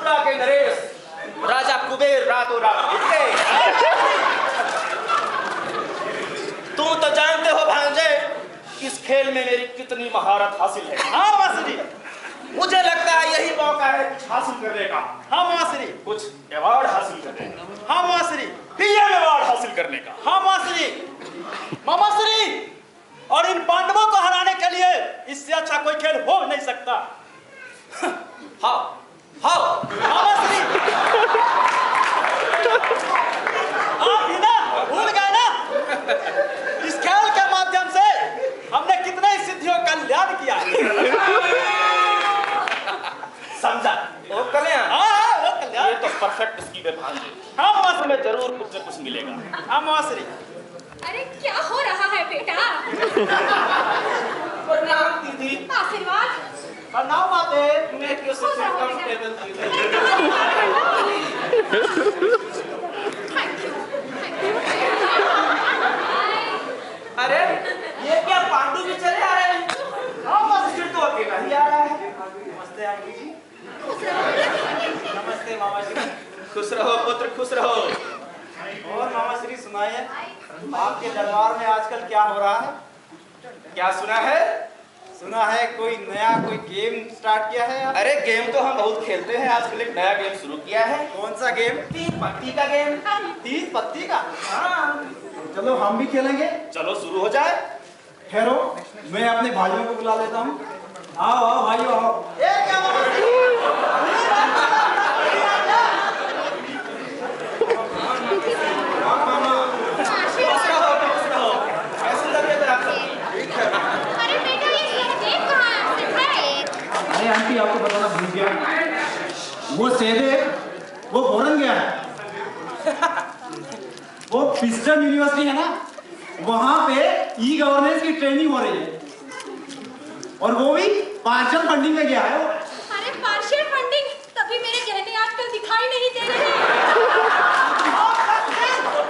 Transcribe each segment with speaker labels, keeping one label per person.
Speaker 1: मथुरा के नरेश राजा कुबेर रातों रात गिर गए। तुम तो जानते हो भांजे इस खेल में मेरी कितनी महारत हासिल है।
Speaker 2: हाँ मास्टरी,
Speaker 1: मुझे लगता है यही मौका है कुछ हासिल करने का।
Speaker 2: हाँ मास्टरी,
Speaker 1: कुछ अवार्ड हासिल करने का।
Speaker 2: हाँ मास्टरी,
Speaker 1: पीएम अवार्ड हासिल करने का।
Speaker 2: हाँ मास्टरी, मामाश्री, और इन पांडवों को हराने के लिए इससे अच्छा कोई खेल हो नहीं सकता।
Speaker 1: हाँ हाँ
Speaker 2: मामाश्री, आप ही ना भूल गए ना, इस खेल के माध्यम से हमने कितने ही सिद्धियों का कल्याण किया है।
Speaker 1: समझा? वो कल्याण।
Speaker 2: हाँ वो कल्याण।
Speaker 1: ये तो परफेक्ट स्कीम है भांजे।
Speaker 2: हाँ मामाश्री,
Speaker 1: में जरूर कुछ न कुछ मिलेगा।
Speaker 2: हाँ मामाश्री।
Speaker 3: अरे क्या हो रहा है बेटा?
Speaker 1: प्रणाम दीदी।
Speaker 3: आशीर्वाद।
Speaker 2: प्रणाम माते।
Speaker 1: मैं क्यों सबसे कंफर्टेबल थी?
Speaker 3: Thank you.
Speaker 1: अरे ये क्या पांडु भी चले आ रहे हैं? हाँ मास्टर तो अकेला ही आ रहा है।
Speaker 2: नमस्ते आंटी जी। नमस्ते मामा श्री।
Speaker 1: खुश रहो पुत्र, खुश रहो।
Speaker 2: और मामा श्री सुनाइए, आपके दरबार में आजकल क्या हो रहा है?
Speaker 1: क्या सुना है?
Speaker 2: सुना है कोई नया कोई गेम स्टार्ट किया है आप?
Speaker 1: अरे गेम तो हम बहुत खेलते हैं। आजकल एक नया गेम शुरू किया है।
Speaker 2: कौन सा गेम?
Speaker 1: 3 पत्ती का गेम।
Speaker 2: 3 पत्ती का?
Speaker 1: हाँ
Speaker 2: चलो हम भी खेलेंगे।
Speaker 1: चलो शुरू हो जाए।
Speaker 2: ठहरो, मैं अपने भाइयों को बुला लेता हूँ। आओ आओ भाइयों आओ। क्या
Speaker 3: अरे बेटा ये गेम कहाँ से है?
Speaker 2: अरे आंटी आपको बताना भूल गया, वो सेदेव वो फॉरेन गया है। वो पिस्टन यूनिवर्सिटी है ना, वहां पे ई गवर्नेंस की ट्रेनिंग हो रही है, और वो भी पार्शियल फंडिंग में गया है वो।
Speaker 3: अरे पार्शियल फंडिंग, तभी मेरे गहने आजकल दिखाई नहीं दे रहे।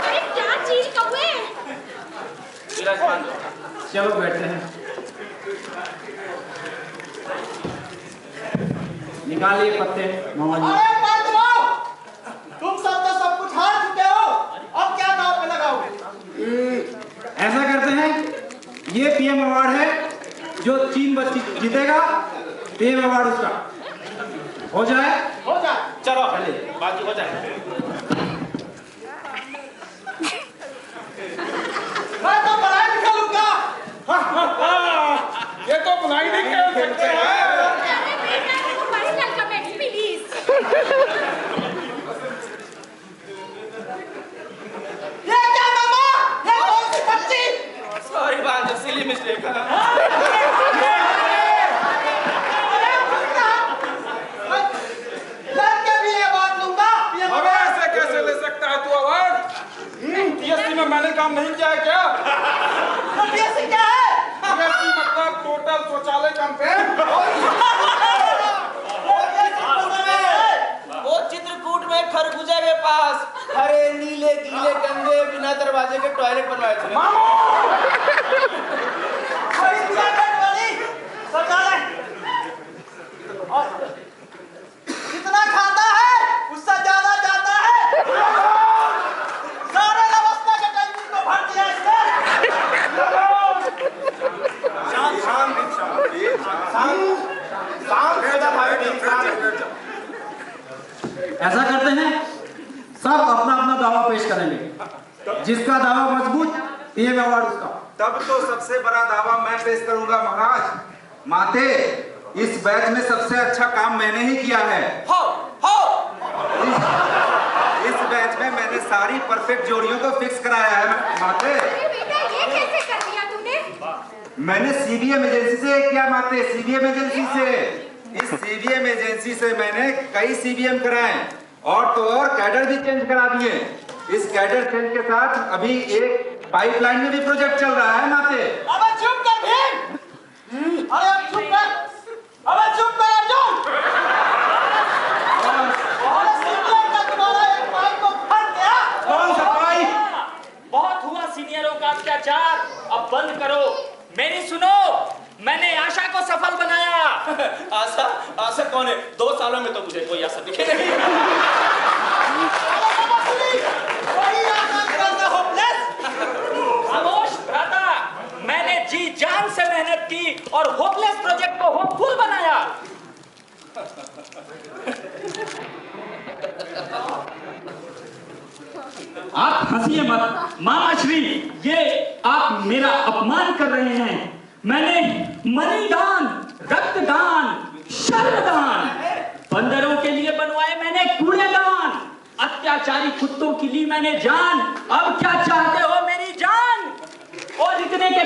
Speaker 3: अरे क्या चीज कहुए?
Speaker 2: चलो बैठते हैं। निकालिए पत्ते मामा जी।
Speaker 4: अरे पांडवों, तुम सब तो सब कुछ हार चुके हो, अब क्या दांव पे लगाओगे?
Speaker 2: ऐसा करते हैं, ये पीएम अवार्ड है, जो 3 बच्ची जीतेगा पीएम अवार्ड उसका हो जाए।
Speaker 4: हो जाए।
Speaker 1: चलो बाकी हो जाए।
Speaker 4: मैं तो पढ़ाई लिखा लूंगा।
Speaker 5: ये तो बुनाई नहीं खेल सकते हैं।
Speaker 3: अरे बेटा वो पर्सनल कमेंट प्लीज।
Speaker 4: ये क्या मामा? ये कौन सी बच्ची?
Speaker 1: सॉरी भांजे, सिली मिस्टेक।
Speaker 4: लड़के भी ये बात लूंगा। ये
Speaker 5: अबे ऐसे कैसे ले सकता है तू अवार्ड? TSC में मैंने काम नहीं किया है क्या?
Speaker 4: TSC क्या है?
Speaker 5: TSC मतलब टोटल शौचालय कैंपेन।
Speaker 1: वो चित्रकूट में खरबूजे के पास हरे नीले गीले गंदे बिना दरवाजे के टॉयलेट बनवाए थे।
Speaker 4: वही तुझे बैठ वाली शौचालय। और जितना खाता है उससे ज्यादा जाता है। सारे व्यवस्था के टंकी को भर दिया इसने।
Speaker 2: ऐसा करते हैं, सब अपना अपना दावा पेश करेंगे, जिसका दावा मजबूत पीएम अवार्ड उसका।
Speaker 6: तब तो सबसे बड़ा दावा मैं पेश करूंगा महाराज। माते, इस बैच में सबसे अच्छा काम मैंने ही किया है।
Speaker 1: हो
Speaker 6: इस बैच में मैंने सारी परफेक्ट जोड़ियों को फिक्स कराया है माते।
Speaker 3: अरे बेटा ये कैसे कर दिया तूने?
Speaker 6: मैंने सीबीएम एजेंसी से किया माते, सीबीएम एजेंसी से। इस सीबीएम एजेंसी से मैंने कई सीबीएम कराए, और तो और कैडर भी चेंज करा दिए। इस कैडर चेंज के साथ अभी एक पाइपलाइन में भी प्रोजेक्ट चल रहा है माते।
Speaker 4: अबे चुप कर भीम। अरे अब चुप कर। अबे चुप कर अर्जुन। और सीनियर का तुम्हारा एक पाइप को फट गया।
Speaker 6: कौन सा पाइप?
Speaker 7: बहुत हुआ सीनियरों का अत्याचार, अब बंद करो। मेरी सुनो, मैंने आशा को सफल बनाया।
Speaker 1: आशा
Speaker 7: शासक कौन है? 2 सालों में तो मुझे कोई ऐसा दिखे नहीं। खामोश भ्राता, मैंने जी जान से मेहनत की और होपलेस प्रोजेक्ट को होपफुल बनाया। आप हंसिए मत मामा श्री, ये आप मेरा अपमान कर रहे हैं। मैंने मनीदान, रक्तदान, शर्मदान, बंदरों के लिए बनवाए मैंने कूड़ेदान, अत्याचारी कुत्तों की ली मैंने जान। अब क्या चाहते हो मेरी जान? और इतने के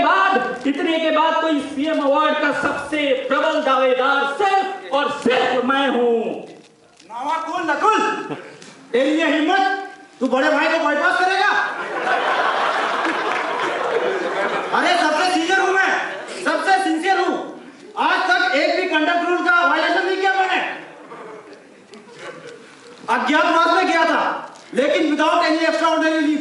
Speaker 7: बाद तो इस सीएम अवार्ड का सबसे प्रबल दावेदार सिर्फ और सिर्फ मैं हूँ।
Speaker 2: नकुल, तेरी ये हिम्मत, तू बड़े भाई को बाईपास करेगा? अरे सबसे सीनियर हूं मैं, सबसे सिंसियर हूं। आज तक एक भी कंडक्ट रूल का वायलेशन नहीं किया मैंने। अज्ञातवास में गया था, लेकिन विदाउट एनी एक्स्ट्राऑर्डिनरी लीव।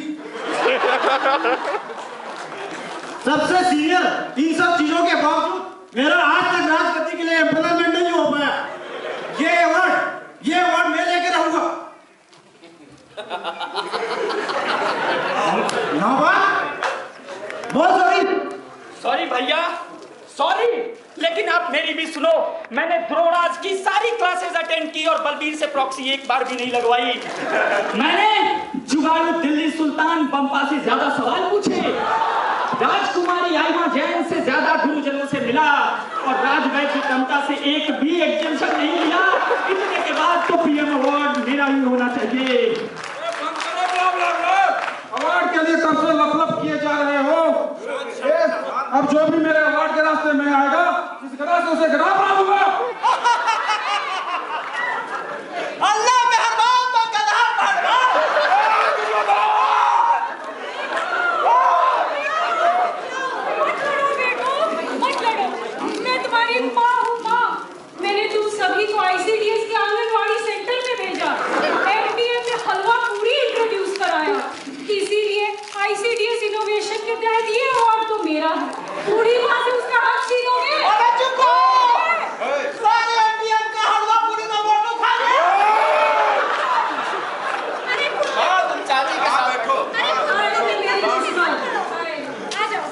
Speaker 2: सबसे सीनियर इन सब चीजों के बावजूद मेरा आज तक राष्ट्रपति के लिए एम्प्लॉयमेंट नहीं हो पाया। ये अवार्ड मैं लेके रहूंगा।
Speaker 7: सॉरी भैया, सॉरी, लेकिन आप मेरी भी सुनो। मैंने द्रोणाज की सारी क्लासेस अटेंड की और बलबीर से प्रॉक्सी एक बार भी नहीं लगवाई। मैंने जुगाड़ू दिल्ली सुल्तान बंपा से ज्यादा सवाल पूछे, राजकुमारी आइमा जैन से ज्यादा गुरुजनों से मिला और राजवैद्य की क्षमता से एक भी एग्जामिनेशन नहीं लिया। इतने के बाद तो पीएम अवार्ड मेरा ही होना चाहिए।
Speaker 5: अवार्ड के लिए कब से लपलप किए जा रहे हो? अब जो भी मेरे अवार्ड के रास्ते में आएगा, इस गधा से उसे गधा बना दूंगा।
Speaker 4: अल्लाह मेहरबान तो गधा पहलवान।
Speaker 3: मत लड़ो, मैं तुम्हारी माँ हूँ माँ। मैंने तुम सभी को ICDS के आंगनवाड़ी सेंटर में भेजा, MDM में हलवा पूरी इंट्रोड्यूस कराया। इसीलिए ICDS इनोवेशन के तहत ये अवार्ड तो मेरा है। पूरी माँ से उसका हक छीनोगे?
Speaker 4: अबे चुप हो! सारे MDM का हलवा पूरी का वोट उठा ले।
Speaker 3: अरे
Speaker 1: तुम चाची के साथ बैठो।
Speaker 3: अरे खाने में मेरी किसी बात आ जाओ।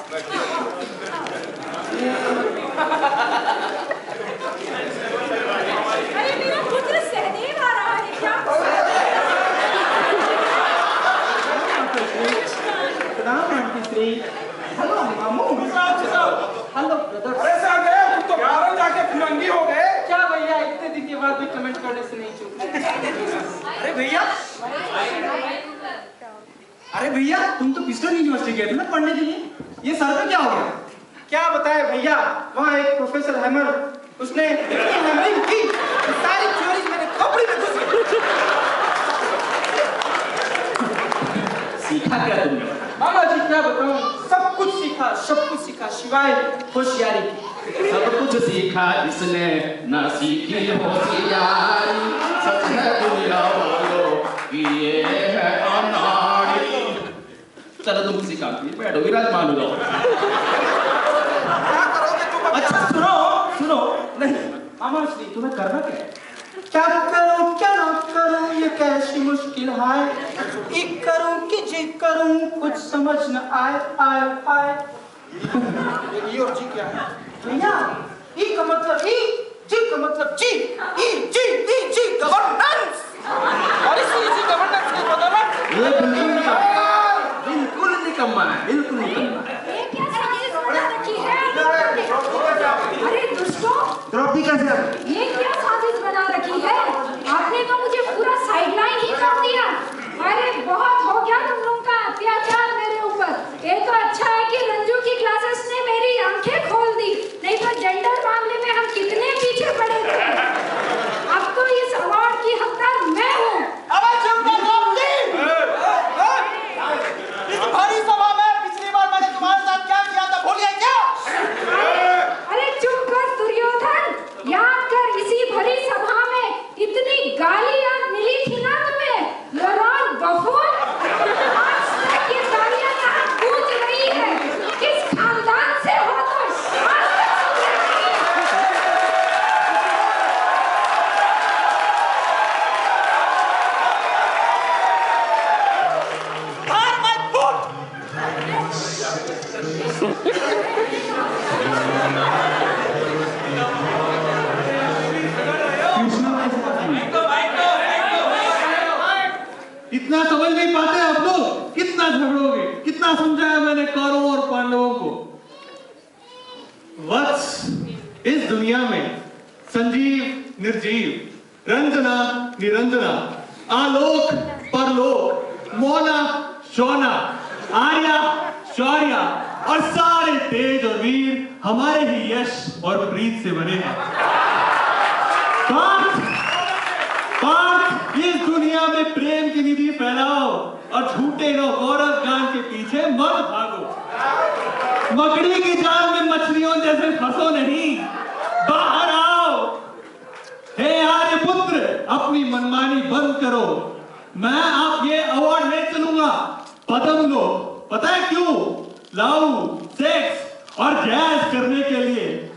Speaker 3: अरे मेरा पुत्र सहदेव आ रहा है क्या?
Speaker 2: हेलो मामू। Hello brother.
Speaker 5: अरे सहदेव, तुम तो बाहर जाके फिरंगी हो गए।
Speaker 1: क्या भैया, इतने दिन के बाद भी कमेंट करने से नहीं चूके।
Speaker 2: अरे भैया तुम तो पिस्टन यूनिवर्सिटी गए थे ना पढ़ने के लिए, ये सर में क्या हो गया?
Speaker 1: क्या बताए भैया, वहाँ एक प्रोफेसर हैमर, उसने इतनी हैमरिंग की, सारी थ्योरीज मेरे खोपड़ी में घुस गई।
Speaker 7: सीखा क्या तुमने?
Speaker 1: मामा जी क्या बताऊं, सब कुछ सीखा, सिवाय होशियारी की।
Speaker 7: सब कुछ सीखा इसने, ना सीखी होशियारी। सच है दुनिया वालों कि ये है अनाड़ी। चलो तुम किसी काम की बैठो, विराजमान हो जाओ।
Speaker 2: अच्छा सुनो नहीं मामा श्री, तुम्हें करना क्या है?
Speaker 1: क्या करूं क्या ना करूं, ये कैसी मुश्किल है। एक करूं कि जी करूं, कुछ समझ न आए।
Speaker 5: ये और जी क्या है?
Speaker 1: भैया, ई का मतलब ई, जी का मतलब जी, ई जी गवर्नेंस। और इसी गवर्नेंस के बदौलत
Speaker 2: ये बिल्कुल निकम्मा है, बिल्कुल निकम्मा है।
Speaker 3: ये क्या साजिश बना रखी है? अरे दुष्टों,
Speaker 2: द्रौपदी कैसे है?
Speaker 3: ये क्या साजिश बना रखी है? आपने तो मुझे पूरा साइडलाइन ही कर दिया। अरे बहुत हो गया तुम लोगों का अत्याचार मेरे ऊपर। ये तो अच्छा है कि रंजू की क्लासेस ने मेरी आंखें खोल दी, नहीं तो जेंडर मामले में हम कितने पीछे पड़े थे। अब तो इस अवार्ड की हकदार मैं हूँ।
Speaker 4: अबे चुप कर द्रौपदी! इस भारी सभा में पिछली बार मैंने तुम्हारे साथ क्या किया था भूल गए क्या?
Speaker 3: अरे चुप कर दुर्योधन, याद कर इसी भरी सभा में इतनी गालियां मिली थी ना तुम्हें, लॉर्ड गफूर। आज तक ये गालियां यहाँ गूंज रही है। किस खानदान से हो तुम? आज तक सुन रही है।
Speaker 5: कितना झगड़ोगे? कितना समझाया मैंने कौरवों और पांडवों को। वत्स, इस दुनिया में संजीव निर्जीव, रंजना निरंजना, आलोक परलोक, मोना शोना, आर्या शौर्या और सारे तेज और वीर हमारे ही यश और प्रीत से बने हैं। पार्थ, इस दुनिया में प्रेम की निधि फैलाओ और झूठे गौरव गान के पीछे मत भागो। मकड़ी की जाल में मछलियों जैसे फंसो नहीं, बाहर आओ। हे आर्यपुत्र, अपनी मनमानी बंद करो। मैं आप ये अवार्ड ले चलूंगा, पदम लो। पता है क्यों? लव, सेक्स और जैज करने के लिए।